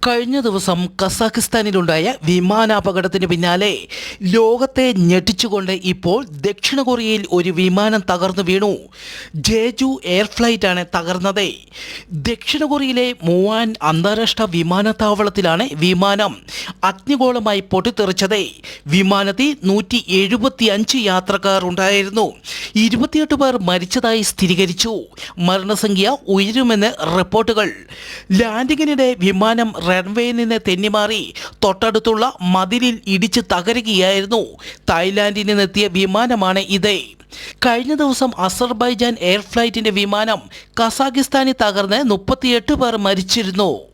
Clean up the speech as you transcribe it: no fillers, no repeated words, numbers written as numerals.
കഴിഞ്ഞ ദിവസം കസാഖിസ്ഥാനിലുണ്ടായ വിമാനാപകടത്തിന് പിന്നാലെ ലോകത്തെ ഞെട്ടിച്ചുകൊണ്ട് ഇപ്പോൾ ദക്ഷിണ കൊറിയയിൽ ഒരു വിമാനം തകർന്നു വീണു. ജേജു എയർ ഫ്ലൈറ്റാണ് തകർന്നത്. ദക്ഷിണ കൊറിയയിലെ മുവാൻ അന്താരാഷ്ട്ര വിമാനത്താവളത്തിലാണ് വിമാനം അഗ്നിഗോളമായി പൊട്ടിത്തെറിച്ചത്. വിമാനത്തിൽ 175 യാത്രക്കാർ ഉണ്ടായിരുന്നു. 28 പേർ മരിച്ചതായി സ്ഥിരീകരിച്ചു. മരണസംഖ്യ ഉയരുമെന്ന് റിപ്പോർട്ടുകൾ. ലാൻഡിങ്ങിനിടെ വിമാനം റൺവേയിൽ നിന്ന് തെന്നിമാറി തൊട്ടടുത്തുള്ള മതിലിൽ ഇടിച്ച് തകരുകയായിരുന്നു. തായ്ലാൻഡിൽ നിന്നെത്തിയ വിമാനമാണ് ഇത്. കഴിഞ്ഞ ദിവസം അസർബൈജാൻ എയർ ഫ്ലൈറ്റിന്റെ വിമാനം കസാഖിസ്ഥാനിൽ തകർന്ന് 38 പേർ മരിച്ചിരുന്നു.